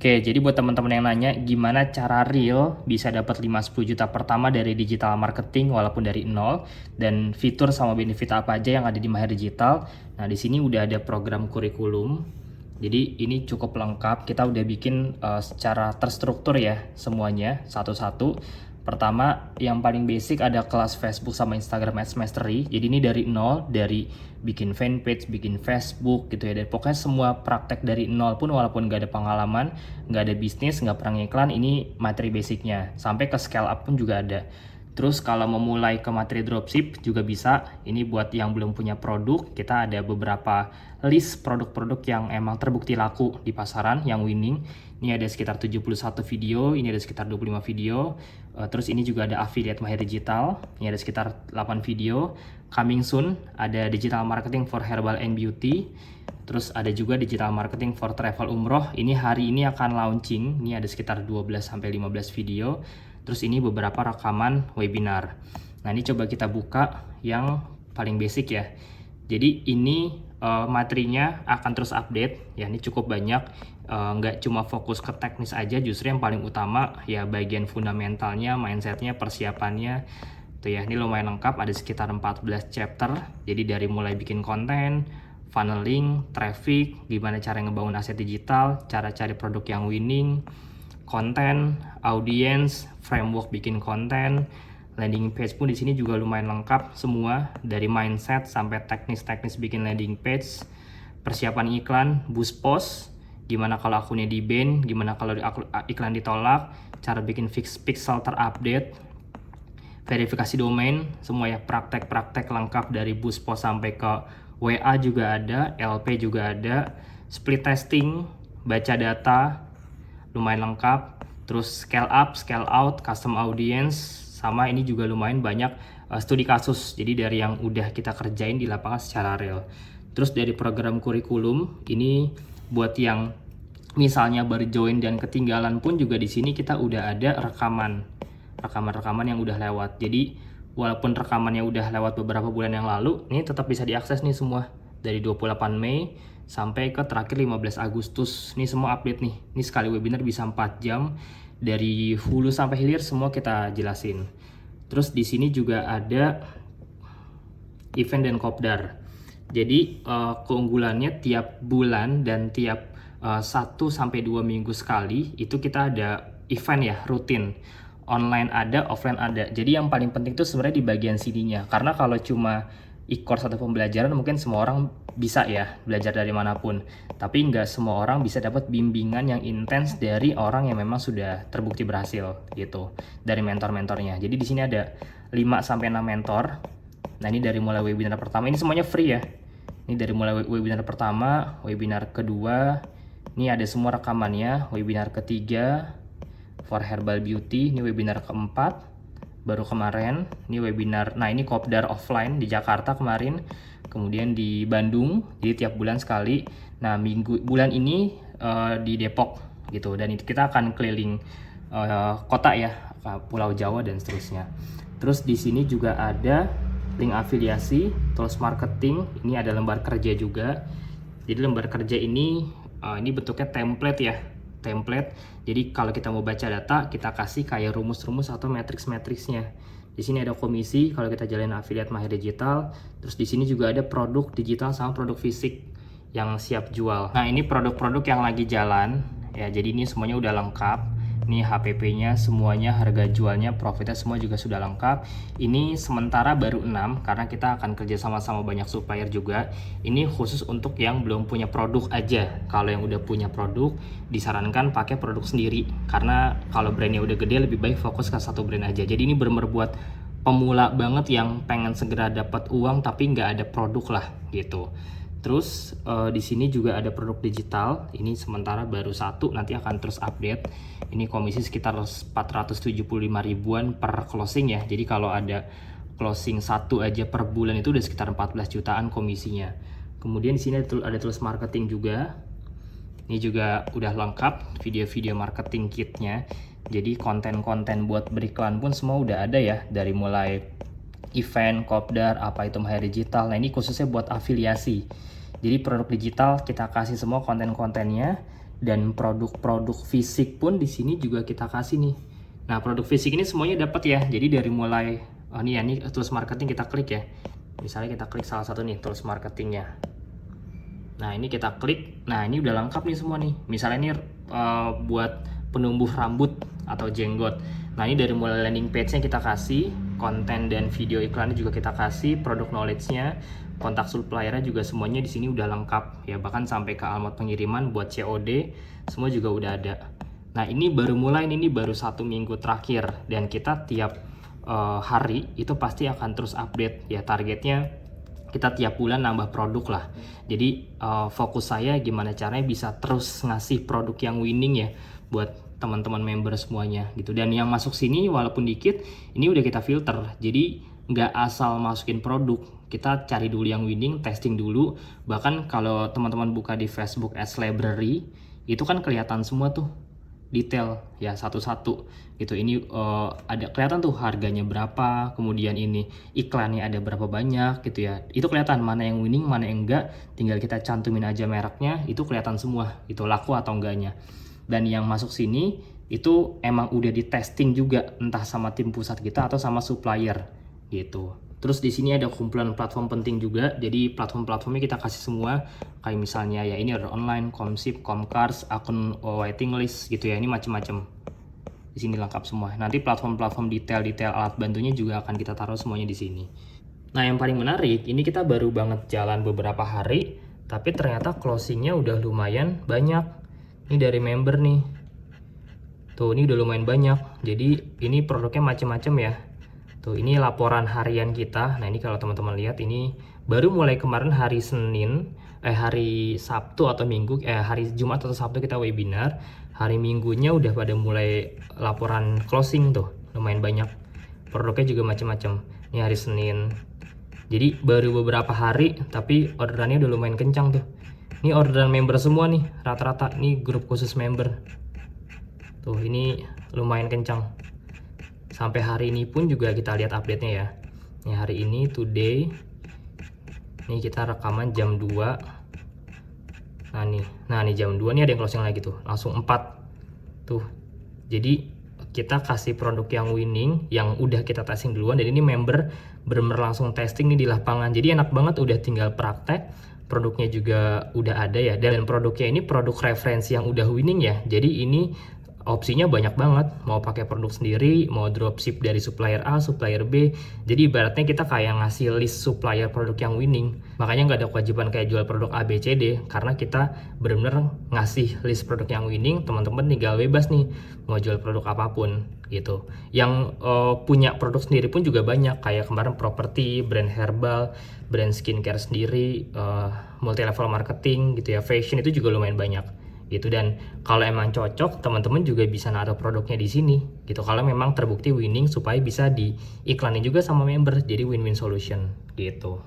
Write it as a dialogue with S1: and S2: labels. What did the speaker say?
S1: Oke, jadi buat teman-teman yang nanya gimana cara real bisa dapat 5-10 juta pertama dari digital marketing walaupun dari nol, dan fitur sama benefit apa aja yang ada di Mahir Digital. Nah, di sini udah ada program kurikulum. Jadi ini cukup lengkap. Kita udah bikin secara terstruktur ya semuanya satu-satu. Pertama, yang paling basic ada kelas Facebook sama Instagram Ads Mastery. Jadi ini dari nol, dari bikin fanpage, bikin Facebook gitu ya. Dan pokoknya semua praktek dari nol pun walaupun nggak ada pengalaman, nggak ada bisnis, nggak pernah ngiklan, ini materi basicnya. Sampai ke scale up pun juga ada. Terus kalau memulai ke materi dropship juga bisa. Ini buat yang belum punya produk, kita ada beberapa list produk-produk yang emang terbukti laku di pasaran, yang winning. Ini ada sekitar 71 video, ini ada sekitar 25 video. Terus ini juga ada affiliate Mahir Digital, ini ada sekitar 8 video. Coming soon, ada digital marketing for herbal and beauty. Terus ada juga digital marketing for travel umroh. Ini hari ini akan launching, ini ada sekitar 12-15 video. Terus ini beberapa rekaman webinar. Nah, ini coba kita buka yang paling basic ya. Jadi ini materinya akan terus update ya, ini cukup banyak, nggak cuma fokus ke teknis aja, justru yang paling utama ya bagian fundamentalnya, mindsetnya, persiapannya tuh ya. Ini lumayan lengkap, ada sekitar 14 chapter. Jadi dari mulai bikin konten, funneling, traffic, gimana cara ngebangun aset digital, cara cari produk yang winning, konten, audience, framework bikin konten, landing page pun di sini juga lumayan lengkap semua, dari mindset sampai teknis-teknis bikin landing page, persiapan iklan, boost post, gimana kalau akunnya di ban, gimana kalau iklan ditolak, cara bikin fix pixel terupdate, verifikasi domain, semua ya, praktek-praktek lengkap dari boost post sampai ke WA juga ada, LP juga ada, split testing, baca data, lumayan lengkap. Terus scale up, scale out, custom audience, sama ini juga lumayan banyak studi kasus. Jadi dari yang udah kita kerjain di lapangan secara real. Terus dari program kurikulum ini buat yang misalnya baru join dan ketinggalan pun juga di sini kita udah ada rekaman yang udah lewat. Jadi walaupun rekamannya udah lewat beberapa bulan yang lalu, ini tetap bisa diakses nih semua dari 28 Mei sampai ke terakhir 15 Agustus. Ini semua update nih. Ini sekali webinar bisa 4 jam. Dari hulu sampai hilir semua kita jelasin. Terus di sini juga ada event dan kopdar. Jadi keunggulannya tiap bulan dan tiap 1-2 minggu sekali itu kita ada event ya, rutin. Online ada, offline ada. Jadi yang paling penting itu sebenarnya di bagian sininya. Karena kalau cuma e-course atau pembelajaran mungkin semua orang bisa ya belajar dari manapun, tapi nggak semua orang bisa dapat bimbingan yang intens dari orang yang memang sudah terbukti berhasil gitu, dari mentor-mentornya. Jadi di sini ada 5-6 mentor. Nah, ini dari mulai webinar pertama, ini semuanya free ya. Ini dari mulai webinar pertama, webinar kedua, ini ada semua rekamannya, webinar ketiga for herbal beauty, ini webinar keempat baru kemarin, ini webinar, nah ini kopdar offline di Jakarta kemarin, kemudian di Bandung, jadi tiap bulan sekali. Nah bulan ini di Depok gitu, dan itu kita akan keliling kota ya, Pulau Jawa dan seterusnya. Terus di sini juga ada link afiliasi, tools marketing, ini ada lembar kerja juga. Jadi lembar kerja ini bentuknya template ya, template. Jadi kalau kita mau baca data, kita kasih kayak rumus-rumus atau matriks-matriksnya. Di sini ada komisi kalau kita jalin affiliate Mahir Digital. Terus di sini juga ada produk digital sama produk fisik yang siap jual. Nah, ini produk-produk yang lagi jalan ya. Jadi ini semuanya udah lengkap. Ini HPP-nya semuanya, harga jualnya, profitnya semua juga sudah lengkap. Ini sementara baru 6 karena kita akan kerja sama-sama banyak supplier juga. Ini khusus untuk yang belum punya produk aja. Kalau yang udah punya produk, disarankan pakai produk sendiri. Karena kalau brandnya udah gede, lebih baik fokus ke satu brand aja. Jadi ini bener-bener buat pemula banget yang pengen segera dapat uang tapi nggak ada produk lah gitu. Terus di sini juga ada produk digital. Ini sementara baru 1, nanti akan terus update. Ini komisi sekitar 475 ribuan per closing ya. Jadi kalau ada closing 1 aja per bulan itu udah sekitar 14 jutaan komisinya. Kemudian di sini ada tools marketing juga. Ini juga udah lengkap video-video marketing kitnya. Jadi konten-konten buat beriklan pun semua udah ada ya, dari mulai event, kopdar, apa itu Mahir Digital. Nah, ini khususnya buat afiliasi. Jadi produk digital kita kasih semua konten-kontennya. Dan produk-produk fisik pun di sini juga kita kasih nih. Nah, produk fisik ini semuanya dapat ya. Jadi dari mulai ini tools marketing kita klik ya. Misalnya kita klik salah satu nih tools marketingnya. Nah, ini kita klik. Nah, ini udah lengkap nih semua nih. Misalnya ini buat penumbuh rambut atau jenggot. Nah, ini dari mulai landing page-nya kita kasih, konten dan video iklannya juga kita kasih, produk knowledge-nya, kontak supplier-nya juga semuanya di sini udah lengkap ya, bahkan sampai ke alamat pengiriman buat COD semua juga udah ada. Nah, ini baru mulai, ini baru 1 minggu terakhir, dan kita tiap hari itu pasti akan terus update ya. Targetnya kita tiap bulan nambah produk lah. Jadi fokus saya gimana caranya bisa terus ngasih produk yang winning ya buat teman-teman member semuanya gitu. Dan yang masuk sini walaupun dikit, ini udah kita filter. Jadi nggak asal masukin produk, kita cari dulu yang winning, testing dulu. Bahkan kalau teman-teman buka di Facebook Ads Library, itu kan kelihatan semua tuh detail ya satu-satu gitu. Ini ada kelihatan tuh harganya berapa, kemudian ini iklannya ada berapa banyak gitu ya. Itu kelihatan mana yang winning, mana yang enggak. Tinggal kita cantumin aja mereknya, itu kelihatan semua itu laku atau enggaknya. Dan yang masuk sini itu emang udah di testing juga, entah sama tim pusat kita atau sama supplier gitu. Terus di sini ada kumpulan platform penting juga. Jadi platform-platformnya kita kasih semua. Kayak misalnya ya ini order online, Comsip, Comcars, akun waiting list gitu ya. Ini macam-macam. Di sini lengkap semua. Nanti platform-platform detail-detail alat bantunya juga akan kita taruh semuanya di sini. Nah, yang paling menarik, ini kita baru banget jalan beberapa hari, tapi ternyata closingnya udah lumayan banyak. Ini dari member nih. Tuh, ini udah lumayan banyak. Jadi ini produknya macam-macam ya. Tuh, ini laporan harian kita. Nah, ini kalau teman-teman lihat, ini baru mulai kemarin hari Senin, hari Sabtu atau Minggu, hari Jumat atau Sabtu kita webinar. Hari Minggunya udah pada mulai laporan closing tuh, lumayan banyak. Produknya juga macam-macam. Ini hari Senin. Jadi baru beberapa hari, tapi orderannya udah lumayan kencang tuh. Ini orderan member semua nih, rata-rata. Ini grup khusus member. Tuh, ini lumayan kencang. Sampai hari ini pun juga kita lihat update-nya ya. Ini hari ini, today. Ini kita rekaman jam 2. Nah nih jam 2 nih ada yang closing lagi tuh. Langsung 4. Tuh. Jadi kita kasih produk yang winning, yang udah kita testing duluan. Dan ini member bener-bener langsung testing nih di lapangan. Jadi enak banget, udah tinggal praktek. Produknya juga udah ada ya. Dan produknya ini produk referensi yang udah winning ya. Jadi ini opsinya banyak banget, mau pakai produk sendiri, mau dropship dari supplier A, supplier B. Jadi ibaratnya kita kayak ngasih list supplier produk yang winning. Makanya nggak ada kewajiban kayak jual produk A, B, C, D, karena kita benar-benar ngasih list produk yang winning. Teman-teman tinggal bebas nih mau jual produk apapun gitu. Yang punya produk sendiri pun juga banyak, kayak kemarin properti, brand herbal, brand skincare sendiri, multi level marketing gitu ya, fashion itu juga lumayan banyak gitu. Dan kalau emang cocok, teman-teman juga bisa naruh produknya di sini gitu, kalau memang terbukti winning, supaya bisa diiklanin juga sama member, jadi win-win solution gitu.